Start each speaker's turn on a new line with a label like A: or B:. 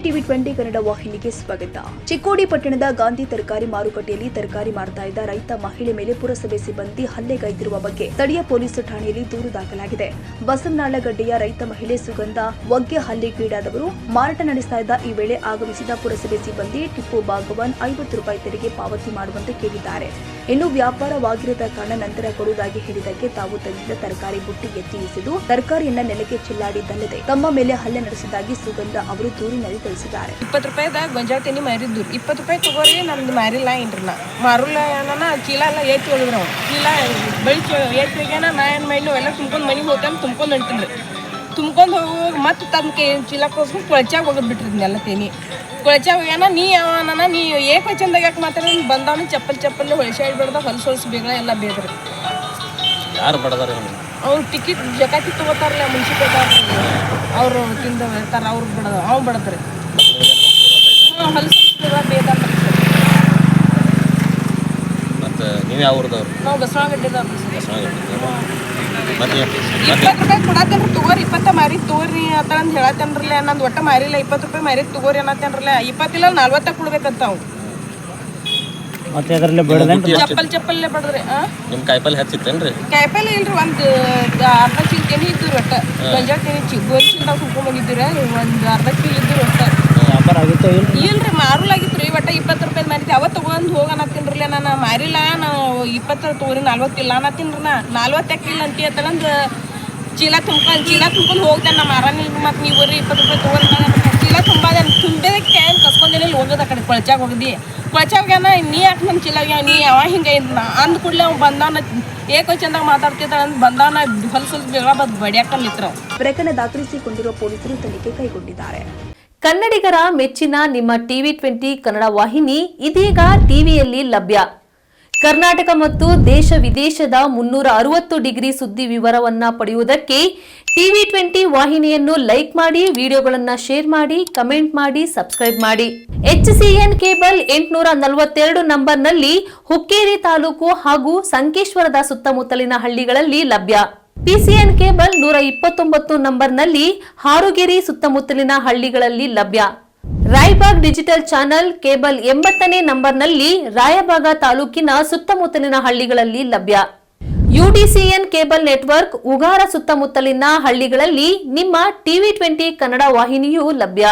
A: TV 20 Kannada ವಾಹಿನಿಗೆ ಸ್ವಾಗತ. ಚಿಕ್ಕೋಡಿ ಪಟ್ಟಣದ ಗಾಂಧಿ ತರಕಾರಿ ಮಾರುಕಟ್ಟೆಯಲ್ಲಿ ತರಕಾರಿ ಮಾರ್ತಾ ಇದ್ದ ರೈತ ಮಹಿಳೆ ಮೇಲೆ ಪುರಸಭೆ ಸಿಬ್ಬಂದಿ ಹಲ್ಲೆಗೈದಿರುವ ಬಗ್ಗೆ ಸ್ಥಳೀಯ ಪೊಲೀಸ್ ಠಾಣೆಯಲ್ಲಿ ದೂರು ದಾಖಲಾಗಿದೆ. ಬಸವನಾಳಗಡ್ಡೆಯ ರೈತ ಮಹಿಳೆ ಸುಗಂಧ ಒಗ್ಗೆ ಹಲ್ಲೆಗೀಡಾದವರು ಮಾರಾಟ ನಡೆಸ್ತಾ ಇದ್ದ ಈ ವೇಳೆ ಆಗಮಿಸಿದ ಪುರಸಭೆ ಸಿಬ್ಬಂದಿ ಟಿಪ್ಪು ಭಾಗವಾನ್ 50 ರೂಪಾಯಿ ತೆರಿಗೆ ಪಾವತಿ ಮಾಡುವಂತೆ ಕೇಳಿದ್ದಾರೆ. ಇನ್ನು ವ್ಯಾಪಾರವಾಗಿರದ ಕಾರಣ ನಂತರ ಕೊಡುವುದಾಗಿ ಹೇಳಿದ್ದಕ್ಕೆ ತಾವು ತಂದಿದ್ದ ತರಕಾರಿ ಬುಟ್ಟಿ ಎತ್ತಿ ಎಸೆದು ತರಕಾರಿಯನ್ನ ನೆಲಕ್ಕೆ ಚೆಲ್ಲಾಡಿದ್ದಲ್ಲದೆ ತಮ್ಮ ಮೇಲೆ ಹಲ್ಲೆ ನಡೆಸಿದ್ದಾಗಿ ಸುಗಂಧ ಅವರು ದೂರಿನಲ್ಲಿ ತಿಳಿಸಿದ್ದಾರೆ.
B: 20 ರೂಪಾಯಿದಾಗ ಗೊಂಜಾಳ ತೆನಿ ಮಾರಿದ್ದು 20 ರೂಪಾಯಿ ತಗೋರಿ ನಮ್ದು ಮಾರಿಲ್ಲ ಏನ್ರಿ ನಾ ಮಾರುಲ್ಲ ಏನ ಚೀಲ ಎಲ್ಲ ಏತಿ ಒಳಗ್ರ ಚೀಲ ಬೆಳಿಗ್ಗೆ ಏತ್ರಿಗೇನ ನಾ ಏನು ಮಾಡಿ ಎಲ್ಲ ತುಂಬ್ಕೊಂಡು ಮನೆಗೆ ಹೋಗ್ತಾನೆ ತುಂಬ್ಕೊಂಡು ಹೊಂಟಿನ್ರಿ. ತುಂಬ್ಕೊಂಡು ಹೋಗಿ ಮತ್ತೆ ತಮ್ಮ ಚೀಲ ಕೋಸ್ಕೊಂಡು ಕೊಳಚಾಗ ಹೋಗೋದು ಬಿಟ್ಟಿರ್ತೀನಿ ತೆನಿ ಕೊಳಚಾಗ ಹೋಗ್ಯಾನ ನೀ ಅವನ ನೀ ಏಕ ಚಂದಾಗ ಯಾಕೆ ಮಾತಾಡ ಬಂದವನು ಚಪ್ಪಲ್ ಹೊಳಸಾಡಿ ಬಿಡ್ದ ಹೊಲಸು ಬೇಗ ಎಲ್ಲ ಬೇದ್ರಿ.
C: ಯಾರು ಬಡದಾರ
B: ಅವ್ರು ಟಿಕೆಟ್ ಜಕಾತಿ ತಗೋತಾರಲ್ಲ ಮುನ್ಸಿಪಾಲ್ಟಿ ಅವ್ರು ತಿಂದ ಹೇಳ್ತಾರ ಅವ್ರು ಬಡದ ಅವ್ ಬಡದ್ರಿ ಹೊಲಸು ಬೇದ.
C: ಮತ್ತೆ ನೀವು ಯಾವ ಊರದವ್ರು?
B: ನಾವು ಬಸವನಗಡ್ಡೆದವ್ರು.
C: 20
B: ರೂಪಾಯಿ ಕೊಡತ್ತೇನ್ರಿ ತಗೋರಿ 20 ಮಾರಿ ತಗೋರಿ ಅಂತ ಅಂದ್ ಹೇಳತ್ತೇನ್ರಲ್ಲ ನಂದು ಒಟ್ಟ ಮಾರಿಲ್ಲ 20 ರೂಪಾಯಿ ಮಾರಿ ತಗೋರಿ ಅನ್ನತ್ತೇನ್ರಲ್ಲ 20 ಇಲ್ಲ 40 ಕೊಡ್ಬೇಕಂತ ಅವ್
D: ಮತ್ತೆ ಅದರಲ್ಲೇ ಬಡದೇನ್ರಿ
B: ಚಪ್ಪಲ್ಲೇ ಬಡದ್ರಿ.
C: ನಿಮ್ಮ ಕಾಯಿಪಲ್ಲೆ ಹಚ್ಚಿತ್ತೇನ್ರಿ?
B: ಕಾಯಿಪಲ್ಲೆ ಇಲ್ರಿ ಒಂದು ಅರ್ಧ ಚೀಲ ತೆನಿ ಇದ್ದು ಒಟ್ಟ ಗೊಂಜಾಳ ತೆನಿ ಗೋಲ್ಚಿಲ್ದಾಗ ಹುಡ್ಕೊಂಡ್ ಬಂದಿದ್ದೀರ ಒಂದು ಅರ್ಧ ಚೀಲ ಇದ್ದು ಒಟ್ಟ
D: ವ್ಯಾಪಾರ ಆಗಿತ್ತು
B: ಇಲ್ರಿ ಮಾರುಲಾಗಿತ್ತು ರೀ ಒಟ್ಟ 20 ರೂಪಾಯಿ ಮಾರಿದ್ದೆ ಅವತ್ತು ತಗೊಂಡ್ ಹೋಗನತ್ತಿನ್ರಲ್ಲ ನಾನು ಮಾರಿಲ್ಲ ನಾವು 20 ತಗೋರಿ 40 ಇಲ್ಲ ಅನ್ನತ್ತೀನ್ರಿ ನಾ 40 ಯಾಕಿಲ್ಲ ಅಂತ ತಗೊಂಡ್ ಚೀಲ ತುಂಬ್ಕೊಂಡು ಹೋಗ್ತೇನೆ ನಾ ಮಾರಾನಿಲ್ಲ ಮತ್ತು ನೀವು ಬರ್ರಿ 20 ರೂಪಾಯಿ ತಗೋರಿ ಚೀಲ ತುಂಬೇದಕ್ಕೆ ಏನು ಕಸ್ಕೊಂಡೇನಿಲ್ಲ ಹೋಗೋದು ಆ ಕಡೆ ಕೊಳಚಾಗ ಹೋಗಿದ್ದಿ ಕೊಳಚಾಗ್ಯಾನ ನೀ ಯಾಕೆ ನನ್ನ ಚೀಲಾಗ ನೀ ಯಾವ ಹಿಂಗೆ ಅಂದ ಕೂಡಲೇ ಅವ್ನು ಬಂದಾನ ಏಕೋ ಚಂದಾಗ ಮಾತಾಡ್ತಿದ್ದಾಳೆ ಅಂತ ಬಂದಾನ ಹೊಲಸು ಬೇಗ ಬಂದು ಬಡಿಯಾಕಲ್ಲಿತ್ರ.
A: ಪ್ರಕರಣ ದಾಖಲಿಸಿಕೊಂಡಿರುವ ಪೊಲೀಸರು ತನಿಖೆ ಕೈಗೊಂಡಿದ್ದಾರೆ.
E: ಕನ್ನಡಿಗರ ಮೆಚ್ಚಿನ ನಿಮ್ಮ ಟಿವಿ 20 ಕನ್ನಡ ವಾಹಿನಿ ಇದೀಗ ಟಿವಿಯಲ್ಲಿ ಲಭ್ಯ. ಕರ್ನಾಟಕ ಮತ್ತು ದೇಶ ವಿದೇಶದ 360 ಡಿಗ್ರಿ ಸುದ್ದಿ ವಿವರವನ್ನ ಪಡೆಯುವುದಕ್ಕೆ ಟಿವಿ 20 ವಾಹಿನಿಯನ್ನು ಲೈಕ್ ಮಾಡಿ, ವಿಡಿಯೋಗಳನ್ನು ಶೇರ್ ಮಾಡಿ, ಕಮೆಂಟ್ ಮಾಡಿ, ಸಬ್ಸ್ಕ್ರೈಬ್ ಮಾಡಿ. HCN ಕೇಬಲ್ 842 ನಂಬರ್ನಲ್ಲಿ ಹುಕ್ಕೇರಿ ತಾಲೂಕು ಹಾಗೂ ಸಂಕೇಶ್ವರದ ಸುತ್ತಮುತ್ತಲಿನ ಹಳ್ಳಿಗಳಲ್ಲಿ ಲಭ್ಯ. PCN ಕೇಬಲ್ 129 ನಂಬರ್ನಲ್ಲಿ ಹಾರುಗೆರೆ ಸುತ್ತಮುತ್ತಲಿನ ಹಳ್ಳಿಗಳಲ್ಲಿ ಲಭ್ಯ. ರಾಯಬಾಗ್ ಡಿಜಿಟಲ್ ಚಾನೆಲ್ ಕೇಬಲ್ 80ನೇ ನಂಬರ್ನಲ್ಲಿ ರಾಯಬಾಗ ತಾಲೂಕಿನ ಸುತ್ತಮುತ್ತಲಿನ ಹಳ್ಳಿಗಳಲ್ಲಿ ಲಭ್ಯ. UDCN ಕೇಬಲ್ ನೆಟ್ವರ್ಕ್ ಉಗಾರ ಸುತ್ತಮುತ್ತಲಿನ ಹಳ್ಳಿಗಳಲ್ಲಿ ನಿಮ್ಮ ಟಿವಿ 20 ಕನ್ನಡ ವಾಹಿನಿಯೂ ಲಭ್ಯ.